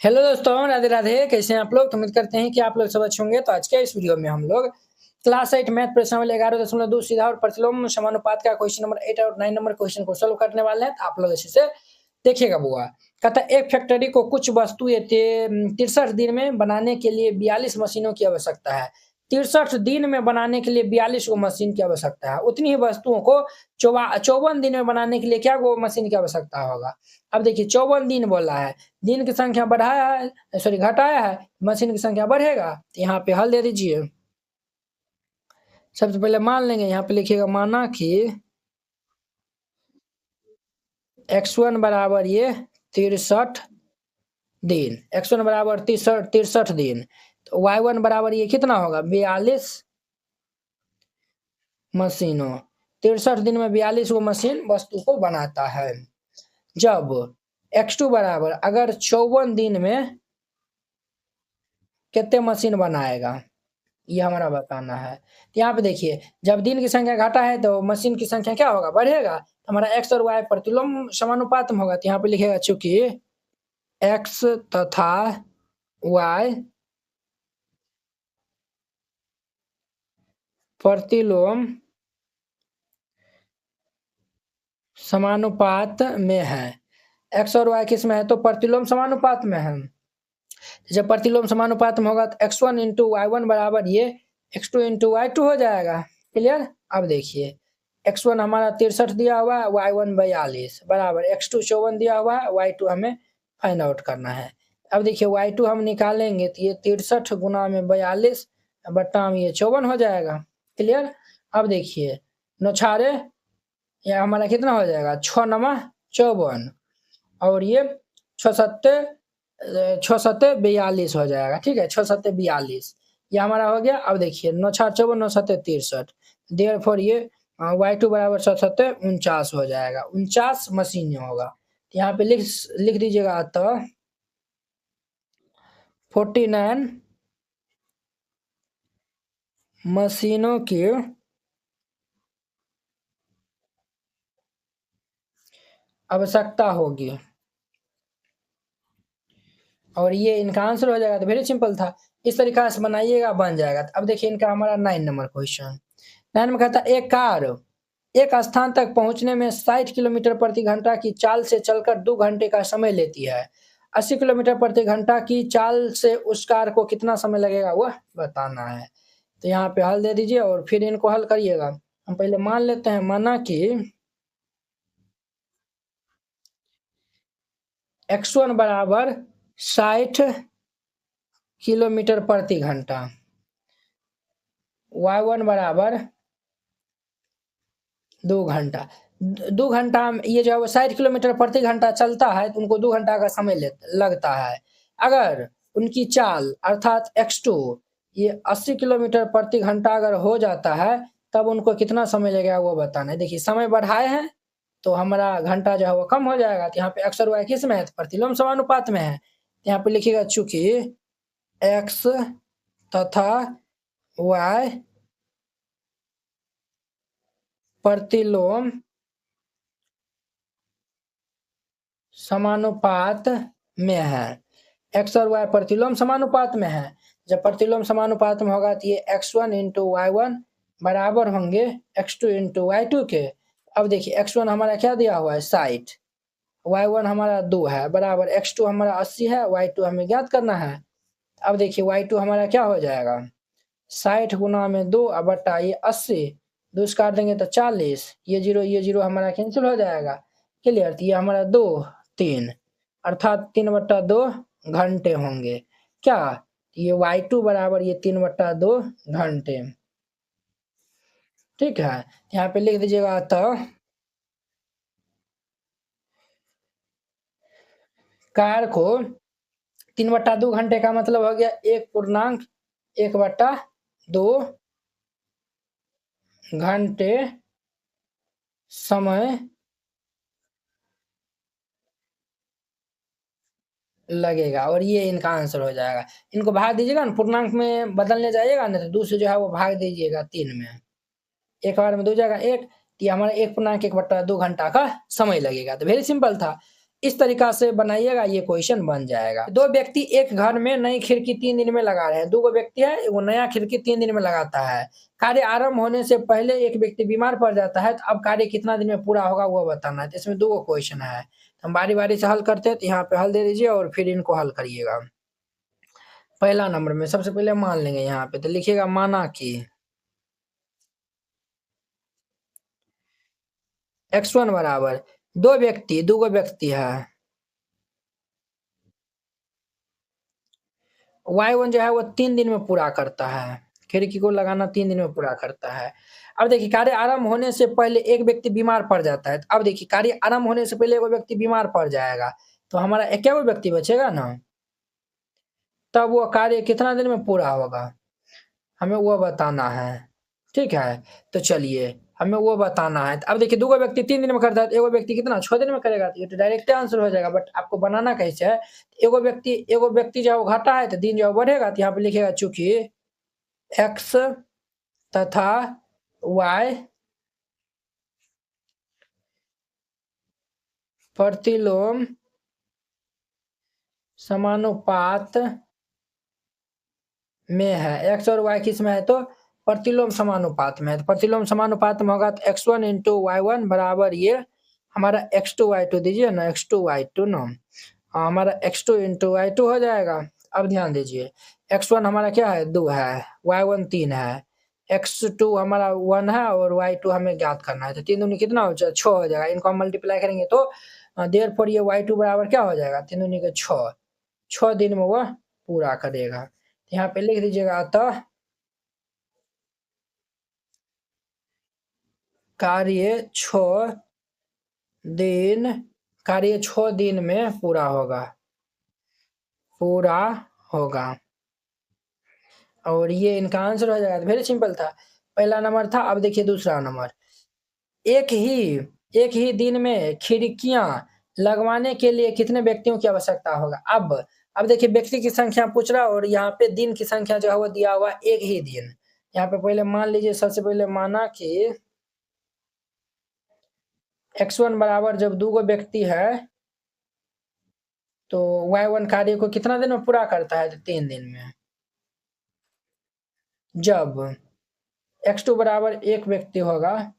Hello दोस्तों, राधे राधे। कैसे हैं आप लोग? तो उम्मीद करते हैं कि आप लोग सब अच्छे होंगे। तो आज के इस वीडियो में हम लोग क्लास 8 मैथ प्रश्न नंबर 11.2 सीधा और प्रतिलोम समानुपात का क्वेश्चन नंबर 8 और 9 नंबर क्वेश्चन को सोल्व करने वाले हैं। तो आप लोग अच्छे से देखिएगा। बुआ कहता है एक फैक्ट्री को कुछ वस्तुएं 63 दिन में बनाने के लिए 42 मशीनों की आवश्यकता है। 63 दिन में बनाने के लिए 42 को मशीन की आवश्यकता है। उतनी ही वस्तुओं को 54 दिन में बनाने के लिए क्या को मशीन की आवश्यकता होगा। अब देखिए 54 दिन बोला है, दिन की संख्या बढ़ाया है, सॉरी घटाया है, मशीन की संख्या बढ़ेगा। तो यहाँ पे हल दे दीजिए। सबसे पहले मान लेंगे, यहाँ पे लिखिएगा माना कि x1 बराबर ये 63 दिन, x1 बराबर 63 दिन, तो y1 बराबर ये कितना होगा 42 मशीनों। 63 दिन में 42 वो मशीन वस्तु को बनाता है। जब x2 बराबर अगर 54 दिन में कितने मशीन बनाएगा, ये हमारा बताना है। तो यहाँ पे देखिए जब दिन की संख्या घटा है तो मशीन की संख्या क्या होगा, बढ़ेगा। हमारा x और y प्रतिलोम समानुपात में होगा। तो यहाँ पे लिखेगा चूंकि x तथा y प्रतिलोम समानुपात में है। x और y किस में है, तो प्रतिलोम समानुपात में है। जब प्रतिलोम समानुपात में होगा तो x1 इंटू y1 बराबर ये x2 इंटू y2 हो जाएगा। क्लियर। अब देखिए x1 हमारा 63 दिया हुआ है, y1 42 बराबर x2 54 दिया हुआ है, y2 हमें फाइंड आउट करना है। अब देखिए y2 हम निकालेंगे तो ये 63 गुना में 42 बट्टा में ये 54 हो जाएगा। क्लियर। अब देखिए नौछारे ये हमारा कितना हो जाएगा 6 नमा 54 और ये 6 सत्ते 42 हो जाएगा। ठीक है, 6 सत्ते 42 ये हमारा हो गया। अब देखिए 9 4 54 9 सत्ते 63, देयरफॉर ये y2 बराबर 7 सत्ते 49 हो जाएगा। 49 मशीन होगा। तो यहाँ पे लिख दीजिएगा तो 49 मशीनों की आवश्यकता होगी और ये इनका आंसर हो जाएगा। तो वेरी सिंपल था, इस तरीका से बनाइएगा बन जाएगा। अब देखिए इनका हमारा 9 नंबर क्वेश्चन। 9 में कहता है एक कार एक स्थान तक पहुंचने में 60 किलोमीटर प्रति घंटा की चाल से चलकर 2 घंटे का समय लेती है। 80 किलोमीटर प्रति घंटा की चाल से उस कार को कितना समय लगेगा वह बताना है। तो यहाँ पे हल दे दीजिए और फिर इनको हल करिएगा। हम पहले मान लेते हैं, माना कि x1 बराबर 60 किलोमीटर प्रति घंटा, y1 बराबर 2 घंटा। 2 घंटा ये जो है 60 किलोमीटर प्रति घंटा चलता है तो उनको 2 घंटा का समय लगता है। अगर उनकी चाल अर्थात x2 ये 80 किलोमीटर प्रति घंटा अगर हो जाता है तब उनको कितना समय लगेगा वो बताना है। देखिए समय बढ़ाए हैं तो हमारा घंटा जो है वो कम हो जाएगा। तो यहाँ पे x और y किस में है, प्रतिलोम समानुपात में है। यहाँ पे लिखिएगा चूंकि x तथा y प्रतिलोम समानुपात में है। x और y प्रतिलोम समानुपात में है। जब प्रतिलोम समानुपात में होगा तो ये x1 इंटू y1 बराबर होंगे x2 इंटू y2 के। अब देखिए x1 हमारा क्या दिया हुआ है 60, y1 हमारा 2 है बराबर x2 हमारा 80 है, y2 हमें ज्ञात करना है। अब देखिए y2 हमारा क्या हो जाएगा 60 गुना में 2 बट्टा ये 80, 2 से काट देंगे तो 40, ये जीरो हमारा कैंसिल हो जाएगा। क्लियर। तो ये हमारा 2 3 अर्थात 3/2 घंटे होंगे। क्या ये y2 बराबर ये 3/2 घंटे। ठीक है, यहाँ पे लिख दीजिएगा तो कार को 3/2 घंटे का मतलब हो गया 1.1/2 घंटे समय लगेगा और ये इनका आंसर हो जाएगा। इनको भाग दीजिएगा ना, पूर्णांक में बदलने जाइएगा ना तो 2 से जो है वो भाग दीजिएगा 3 में, एक बार में 2 जाएगा 1, ये हमारा 1.1/2 घंटा का समय लगेगा। तो वेरी सिंपल था। इस तरीका से बनाइएगा, ये क्वेश्चन बन जाएगा। दो व्यक्ति एक घर में नई खिड़की 3 दिन में लगा रहे हैं। दो व्यक्ति है, वो नया खिड़की 3 दिन में लगाता है। कार्य आरंभ होने से पहले एक व्यक्ति बीमार पड़ जाता है, तो अब कार्य कितना दिन में पूरा होगा वो बताना है। तो इसमें 2 क्वेश्चन है, तो हम बारी बारी से हल करते हैं। तो यहाँ पे हल दे दीजिए और फिर इनको हल करिएगा। पहला नंबर में सबसे पहले मान लेंगे यहाँ पे, तो लिखिएगा माना कि x1 बराबर दो व्यक्ति है, y1 जो है वो 3 दिन में पूरा करता है, खिड़की को लगाना 3 दिन में पूरा करता है। अब देखिए कार्य आरंभ होने से पहले एक व्यक्ति बीमार पड़ जाता है। अब देखिए कार्य आरंभ होने से पहले एक व्यक्ति बीमार पड़ जाएगा, तो हमारा एक व्यक्ति बचेगा ना, तब वो कार्य कितना दिन में पूरा होगा हमें वो बताना है। ठीक है, तो चलिए हमें वो बताना है। अब देखिए 2 व्यक्ति 3 दिन में करता है, तो एक व्यक्ति कितना 6 दिन में करेगा, तो ये तो डायरेक्ट आंसर हो जाएगा। बट आपको बनाना कैसे है, एगो व्यक्ति जो घटा है तो दिन जो बढ़ेगा, तो यहाँ पे लिखेगा चूंकि x तथा y प्रतिलोम समानुपात में है। x और y किस में है, तो प्रतिलोम समानुपात में है। तो प्रतिलोम समानुपात में होगा तो x1 इंटू y1 बराबर ये हमारा x2 y2 दीजिए ना, x2 y2 ना, हमारा x2 इंटू y2 हो जाएगा। अब ध्यान दीजिए x1 हमारा क्या है 2 है, y1 3 है, x2 हमारा 1 है और y2 हमें ज्ञात करना है। तो 3 दूनी कितना हो जाएगा 6 हो जाएगा। इनको हम मल्टीप्लाई करेंगे तो देयरफॉर ये y2 बराबर क्या हो जाएगा 3 दूनी के 6 दिन में वह पूरा करेगा। यहाँ पे लिख दीजिएगा अतः कार्य 6 दिन में पूरा होगा और ये इनका आंसर हो जाएगा। वेरी सिंपल था, पहला नंबर था। अब देखिए दूसरा नंबर, एक ही दिन में खिड़कियां लगवाने के लिए कितने व्यक्तियों की आवश्यकता होगा। अब देखिए व्यक्ति की संख्या पूछ रहा है और यहाँ पे दिन की संख्या जो है वो दिया हुआ एक ही दिन। यहाँ पे पहले मान लीजिए, सबसे पहले माना कि x1 बराबर जब 2 व्यक्ति है तो y1 कार्य को कितना दिन में पूरा करता है, तो 3 दिन में। जब x2 बराबर 1 व्यक्ति होगा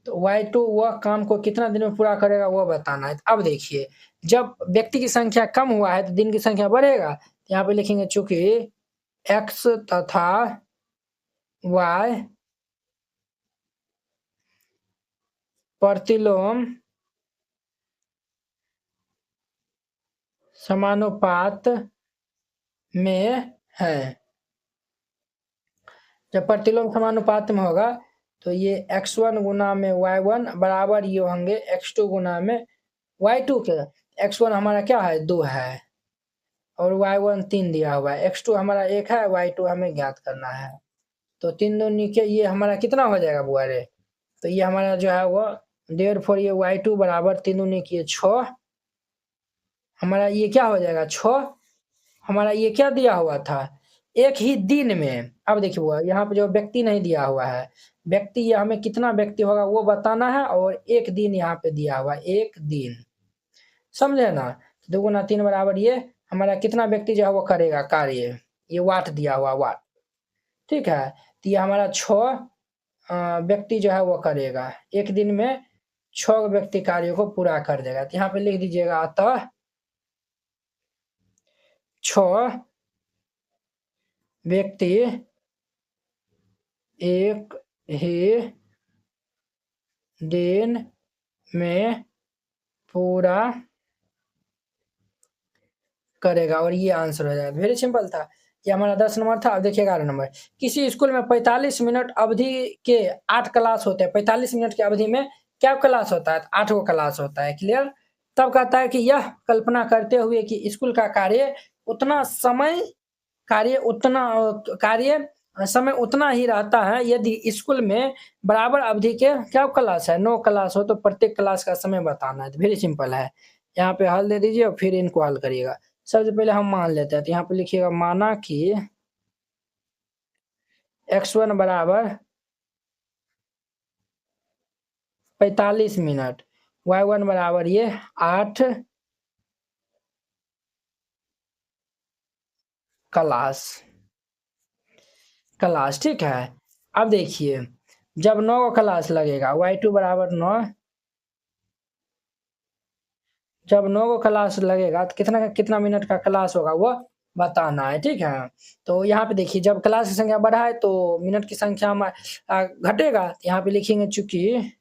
तो y2 वह काम को कितना दिन में पूरा करेगा वो बताना है। अब देखिए जब व्यक्ति की संख्या कम हुआ है तो दिन की संख्या बढ़ेगा। यहाँ पे लिखेंगे चूंकि x तथा y प्रतिलोम समानुपात में है। जब प्रतिलोम समानुपात में होगा तो ये x1 गुना में y1 बराबर ये होंगे x2 गुना में y2 के। x1 हमारा क्या है 2 है और y1 3 दिया हुआ है, x2 हमारा 1 है, y2 हमें ज्ञात करना है। तो 3 दूनी के ये हमारा कितना हो जाएगा बुआरे, तो ये हमारा जो है वो देयरफॉर ये y2 बराबर 3 दूनी की 6, हमारा ये क्या हो जाएगा 6, हमारा ये क्या दिया हुआ था एक ही दिन में। अब देखिए वो यहाँ पे जो व्यक्ति नहीं दिया हुआ है, व्यक्ति ये हमें कितना व्यक्ति होगा वो बताना है और एक दिन यहाँ पे दिया हुआ है, एक दिन, समझे ना। 2 गुना 3 बराबर ये हमारा कितना व्यक्ति जो है वो करेगा कार्य, ये वाट दिया हुआ वाट। ठीक है, तो ये हमारा 6 व्यक्ति जो है वो करेगा एक दिन में, 6 व्यक्ति कार्य को पूरा कर देगा। तो यहाँ पे लिख दीजिएगा अतः 6 व्यक्ति एक ही दिन में पूरा करेगा और ये आंसर हो जाएगा। वेरी सिंपल था, ये हमारा 10 नंबर था। अब देखिए 11 नंबर, किसी स्कूल में 45 मिनट अवधि के 8 क्लास होते हैं। 45 मिनट की अवधि में क्या क्लास होता है, 8 गो क्लास होता है। क्लियर। तब कहता है कि यह कल्पना करते हुए कि स्कूल का समय उतना ही रहता है यदि स्कूल में बराबर अवधि के क्या क्लास है 9 क्लास हो, तो प्रत्येक क्लास का समय बताना है। वेरी सिंपल है, यहाँ पे हल दे दीजिए और फिर इनको हल करिएगा। सबसे पहले हम मान लेते हैं, तो यहाँ पे लिखिएगा माना कि x1 बराबर 45 मिनट y1 बराबर ये 8 क्लास, ठीक है। अब देखिए जब 9 का क्लास लगेगा y2 बराबर 9, जब 9 को क्लास लगेगा तो कितना मिनट का क्लास होगा वो बताना है, ठीक है। तो यहाँ पे देखिए जब क्लास की संख्या बढ़ा है तो मिनट की संख्या में घटेगा। यहाँ पे लिखेंगे चूंकि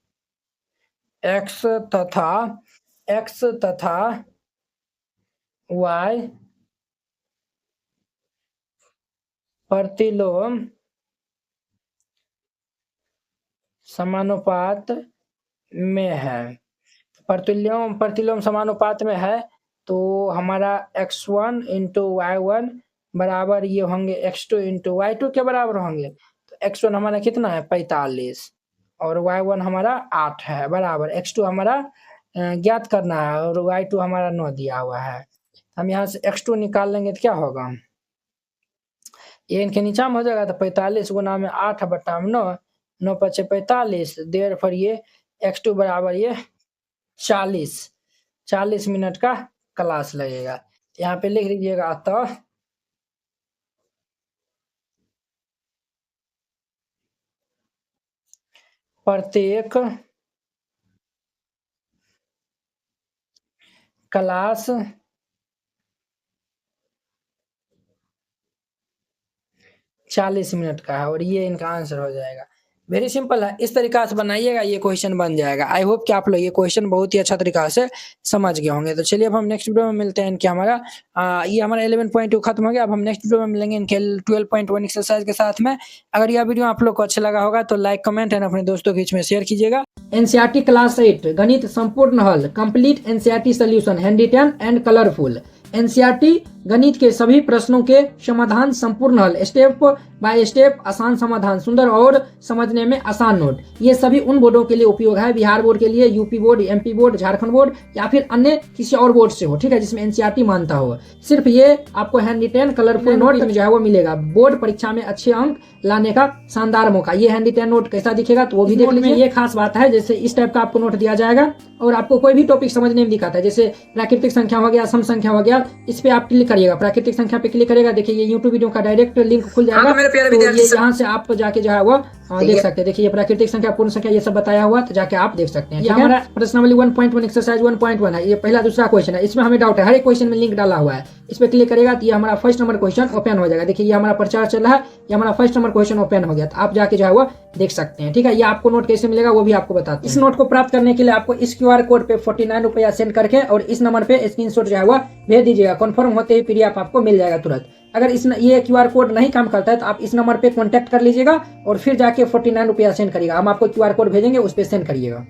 x तथा y प्रतिलोम समानुपात में है। प्रतिलोम समानुपात में है तो हमारा x1 इंटू y1 बराबर ये होंगे x2 इंटू y2 के बराबर होंगे। तो x1 हमारा कितना है 45 और y1 हमारा 8 है बराबर x2 हमारा ज्ञात करना है और y2 हमारा 9 दिया हुआ है। हम यहाँ से x2 निकाल लेंगे तो क्या होगा, ये इनके नीचा में हो जाएगा। तो 45 गुना में 8 बटा 9, 9 पचे 45, देर पर ये x2 बराबर ये 40 मिनट का क्लास लगेगा। यहाँ पे लिख लीजिएगा अतः प्रत्येक क्लास 40 मिनट का है और ये इनका आंसर हो जाएगा। वेरी सिंपल है, इस तरीका से बनाइएगा ये क्वेश्चन बन जाएगा। आई होप कि आप लोग ये क्वेश्चन बहुत ही अच्छा तरीका से समझ गए होंगे। तो चलिए अब हम नेक्स्ट वीडियो में मिलते हैं। इनके हमारा ये हमारा 11.2 खत्म हो गया। अब हम नेक्स्ट वीडियो में मिलेंगे इनके 12.1 एक्सरसाइज के साथ में। अगर यह वीडियो आप लोग को अच्छा लगा होगा तो लाइक कमेंट एंड अपने दोस्तों के बीच में शेयर कीजिएगा। एनसीईआरटी क्लास 8 गणित संपूर्ण हल complete NCERT solution handwritten and colourful. NCERT गणित के सभी प्रश्नों के समाधान संपूर्ण हल, स्टेप बाय स्टेप आसान समाधान, सुंदर और समझने में आसान नोट। ये सभी उन बोर्डों के लिए उपयोग है, बिहार बोर्ड के लिए, UP board, MP board, Jharkhand board या फिर अन्य किसी और बोर्ड से हो, ठीक है, जिसमें एनसीईआरटी मानता हो। सिर्फ ये आपको हैंड रिटन कलरफुल नोट जो है वो मिलेगा। बोर्ड परीक्षा में अच्छे अंक लाने का शानदार मौका। ये हैंड रिटन नोट कैसा दिखेगा तो वो भी देख लीजिए। ये खास बात है, जैसे इस टाइप का आपको नोट दिया जाएगा और आपको कोई भी टॉपिक समझने में दिखाता है, जैसे प्राकृतिक संख्या हो गया, सम संख्या हो गया, इस पे आप क्लिक करिएगा, प्राकृतिक संख्या पे क्लिक करिएगा, देखिए ये यूट्यूब वीडियो का डायरेक्ट लिंक खुल जाएगा। तो ये यहाँ से आप जाके जो है वो देख सकते हैं। देखिए ये प्राकृतिक संख्या, पूर्ण संख्या, ये सब बताया हुआ, तो जाके आप देख सकते हैं। ये हमारा प्रश्नावली 1.1 एक्सरसाइज 1.1 है। ये पहला दूसरा क्वेश्चन है, इसमें हमें डाउट है, हर एक क्वेश्चन में लिंक डाला हुआ है। इस पे क्लिक करेगा तो ये हमारा फर्स्ट नंबर क्वेश्चन ओपन हो जाएगा। देखिए ये हमारा प्रचार चल रहा है, ये हमारा फर्स्ट नंबर क्वेश्चन ओपन हो गया, तो आप जाके जो है वो देख सकते हैं, ठीक है। ये आपको नोट कैसे मिलेगा वो भी आपको बताते हैं। इस नोट को प्राप्त करने के लिए आपको इस QR कोड पे 49 रुपया सेंड करके और इस नंबर पे स्क्रीनशॉट जो है वो भेज दीजिएगा। कन्फर्म होते ही PDF आपको मिल जाएगा तुरंत। अगर ये QR कोड नहीं काम करता है तो आप इस नंबर पे कॉन्टैक्ट कर लीजिएगा और फिर जाके 49 रुपया सेंड करिएगा। हम आपको QR कोड भेजेंगे, उस पर सेंड करिएगा।